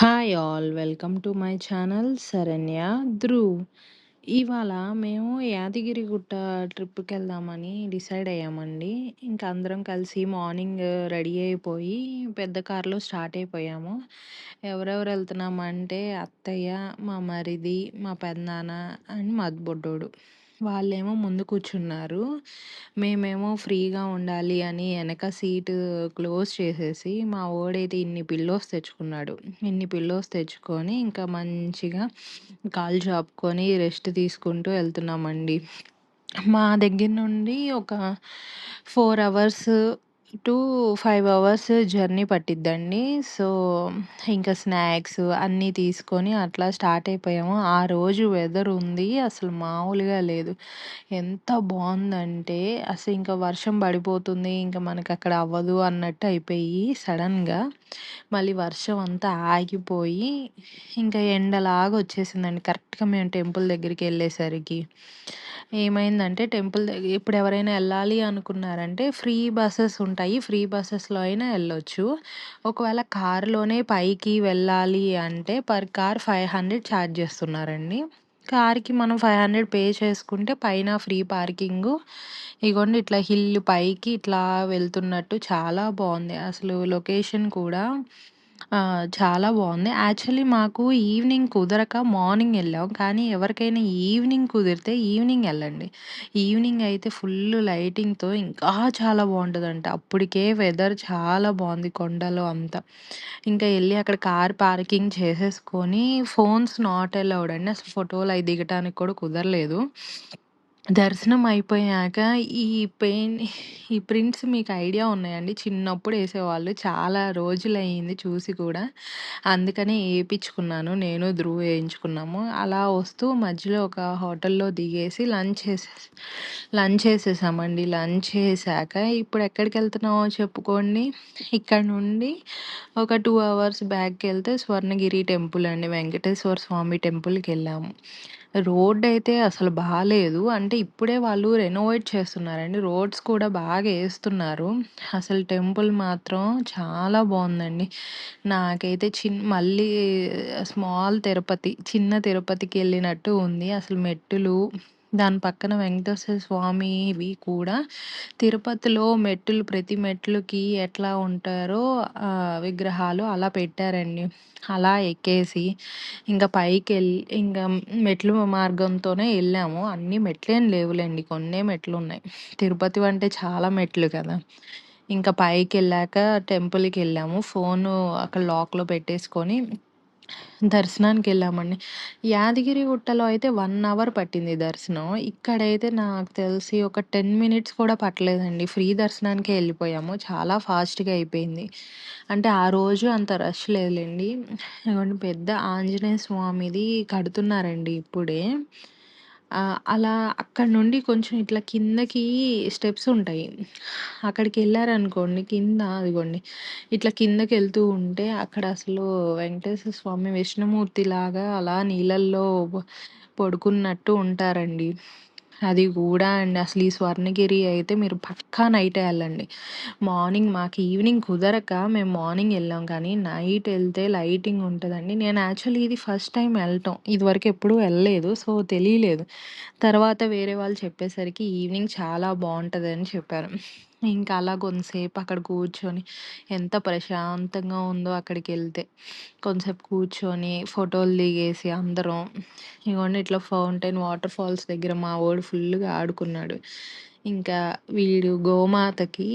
Hi all welcome to my channel Saranya Dhruv. ఇవాళ మేము యాదగిరిగుట్ట ట్రిప్కి వెళ్దామని డిసైడ్ అయ్యామండి. ఇంకా అందరం కలిసి మార్నింగ్ రెడీ అయిపోయి పెద్ద కార్లో స్టార్ట్ అయిపోయాము. ఎవరెవరు వెళ్తున్నామంటే అత్తయ్య, మా మరిది, మా పెదనాన్న అండ్ మా బొడ్డోడు. వాళ్ళేమో ముందు కూర్చున్నారు. మేమేమో ఫ్రీగా ఉండాలి అని వెనక సీటు క్లోజ్ చేసేసి మా వోడైతే ఇన్ని పిల్లోస్ తెచ్చుకున్నాడు. ఇన్ని పిల్లోస్ తెచ్చుకొని ఇంకా మంచిగా కాళ్ళు చాపుకొని రెస్ట్ తీసుకుంటూ వెళ్తున్నామండి. మా దగ్గర నుండి ఒక 4 అవర్స్ టు 5 అవర్స్ జర్నీ పట్టిద్దండి. సో, ఇంకా స్నాక్స్ అన్నీ తీసుకొని అట్లా స్టార్ట్ అయిపోయాము. ఆ రోజు వెదర్ ఉంది అసలు మామూలుగా లేదు. ఎంత బావుందంటే అసలు ఇంకా వర్షం పడిపోతుంది. ఇంక మనకక్కడ అవ్వదు అన్నట్టు అయిపోయి సడన్‌గా మళ్ళీ వర్షం అంతా ఆగిపోయి ఇంకా ఎండలాగా వచ్చేసిందండి. కరెక్ట్‌గా మేము టెంపుల్ దగ్గరికెళ్ళేసరికి. ఏమైందంటే టెంపుల్ ఇప్పుడు ఎవరైనా ఎళ్ళాలి అనుకున్నారంటే ఫ్రీ బసెస్ ఉంటాయి. ఫ్రీ బసెస్‌లో అయినా ఎళ్ళొచ్చు. ఒకవేళ కార్‌లోనే పైకి వెళ్ళాలి అంటే పర్ కార్ 500 ఛార్జ్ చేస్తున్నారండి. కార్‌కి మనం 500 పే చేసుకుంటే పైన ఫ్రీ పార్కింగు. ఇగోండి ఇట్లా హిల్ పైకి ఇట్లా వెళ్తున్నట్టు చాలా బావుంది. అసలు లొకేషన్ కూడా చాలా బావుంది. యాక్చువల్లీ మాకు ఈవినింగ్ కుదరక మార్నింగ్ ఎళ్ళాం. కానీ ఎవరికైనా ఈవినింగ్ కుదిరితే ఈవినింగ్ ఎళ్ళండి. ఈవినింగ్ అయితే ఫుల్లు లైటింగ్‌తో ఇంకా చాలా బావుంటదంట. అప్పటికే వెదర్ చాలా బావుంది కొండలో అంతా. ఇంకా ఎళ్లి అక్కడ కార్ పార్కింగ్ చేసేసుకొని ఫోన్స్ నాట్ అలౌడ్ అండి. అసలు ఫోటోలు అయి దిగటానికి కూడా కుదరలేదు. దర్శనం అయిపోయాక ఈ పెయిన్ ఈ ప్రింట్స్ మీకు ఐడియా ఉన్నాయండి? చిన్నప్పుడు ఏసేవాళ్ళు. చాలా రోజులయింది చూసి కూడా. అందుకనే ఏపిచ్చుకున్నాను. నేను, ధ్రువ్ ఏయించుకున్నాము. అలా వస్తూ మధ్యలో ఒక హోటల్‌లో దిగేసి లంచ్ చేసేసామండి. లంచ్ చేశాక ఇప్పుడు ఎక్కడికెళ్తున్నామో చెప్పుకోండి. ఇక్కడ నుండి ఒక 2 అవర్స్ బ్యాక్‌కెళ్తే స్వర్ణగిరి టెంపుల్ అండి. వెంకటేశ్వర స్వామి టెంపుల్‌కెళ్ళాము. రోడ్డయితే అసలు బాలేదు. అంటే ఇప్పుడే వాళ్ళు రెనోవేట్ చేస్తున్నారండి. రోడ్స్ కూడా బాగా ఏస్తున్నారు. అసలు టెంపుల్ మాత్రం చాలా బావుందండి. నాకైతే మళ్ళీ స్మాల్ తిరుపతి, చిన్న తిరుపతికెళ్ళినట్టు ఉంది. అసలు మెట్టులు, దాని పక్కన వెంకటేశ్వర స్వామివి కూడా తిరుపతిలో మెట్టులు ప్రతి మెట్లుకి ఎట్లా ఉంటారో విగ్రహాలు అలా పెట్టారండి. అలా ఎక్కేసి ఇంక ఇంక మెట్లు మార్గంతోనే ఎళ్ళాము. అన్ని మెట్లేం లేవులెండి. కొన్నే మెట్లున్నాయి. తిరుపతి అంటే చాలా మెట్లు కదా! ఇంక పైకెళ్ళాక టెంపుల్‌కెళ్ళాము. ఫోను అక్కడ లాక్‌లో పెట్టేసుకొని దర్శనానికెళ్ళామండి. యాదగిరిగుట్టలో అయితే 1 అవర్ పట్టింది దర్శనం. ఇక్కడైతే నాకు తెలిసి ఒక 10 మినిట్స్ కూడా పట్టలేదండి. ఫ్రీ దర్శనానికే ఎళ్ళిపోయాము. చాలా ఫాస్ట్‌గా అయిపోయింది. అంటే ఆ రోజు అంత రష్ లేదులెండి. ఇగోండి పెద్ద ఆంజనేయ స్వామిది కడుతున్నారండి ఇప్పుడే. అలా అక్కడి నుండి కొంచెం ఇట్లా కిందకి స్టెప్స్ ఉంటాయి. అక్కడికెళ్లారనుకోండి కింద అదిగోండి ఇట్లా కిందకెళ్తూ ఉంటే అక్కడ అసలు వెంకటేశ్వర స్వామి విష్ణుమూర్తిలాగా అలా నీళ్ళల్లో పడుకున్నట్టు ఉంటారండి. అది గూడా అండి అసలు ఈ స్వర్ణగిరి అయితే మీరు పక్కా నైటే ఎళ్ళండి. మాకు ఈవినింగ్ కుదరక మేము మార్నింగ్ ఎళ్ళాం కానీ నైట్ ఎళ్తే లైటింగ్ ఉంటదండి. నేను యాక్చువల్లీ ఇది ఫస్ట్ టైమ్ ఎళ్ళటం. ఇదివరకు ఎప్పుడూ ఎళ్ళలేదు. సో, తెలీలేదు. తర్వాత వేరే వాళ్ళు చెప్పేసరికి ఈవినింగ్ చాలా బావుంటదని చెప్పారు. ఇంకా అలా కొంతసేపు అక్కడ కూర్చొని ఎంత ప్రశాంతంగా ఉందో అక్కడికెళ్తే. కొంతసేపు కూర్చొని ఫోటోలు దిగేసి అందరం ఇగోండి ఇట్లా వాటర్ ఫాల్స్ దగ్గర మా వోడు ఫుల్లుగా ఆడుకున్నాడు. ఇంకా వీడు గోమాతకి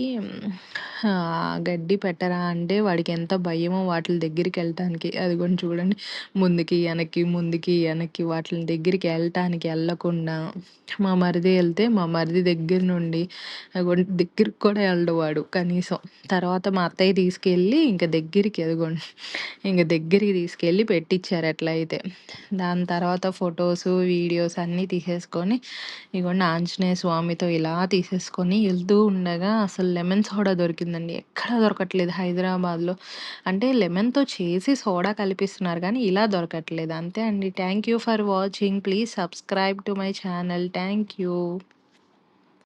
గడ్డి పెట్టరా అంటే వాడికెంత భయమో వాటిలి దగ్గరికెళ్ళటానికి. అదిగోండి చూడండి ముందుకి, ఎనక్కి, ముందుకి, ఎనక్కి వాటిలి దగ్గరికి ఎళ్ళకుండా మా మరిది ఎళ్తే మా మరిది దగ్గర నుండి అదిగోండి దగ్గరికి కూడా ఎళ్ళడు వాడు కనీసం. తర్వాత మా అత్తయ్య తీసుకెళ్ళి దగ్గరికి తీసుకెళ్ళి పెట్టిచ్చారు ఎట్లయితే. దాని తర్వాత ఫోటోసు, వీడియోస్ అన్నీ తీసేసుకొని ఇగోండి ఆంజనేయ స్వామితో ఇలా తీసేసుకొని ఎళ్తూ ఉండగా అసలు లెమన్ సోడా దొరికిందండి. ఎక్కడ దొరకట్లేదు హైదరాబాద్‌లో. అంటే లెమన్‌తో చేసి సోడా కలిపిస్తున్నారు కానీ ఇలా దొరకట్లేదు. అంతే అండి. Thank you for watching. Please subscribe to my channel. Thank you.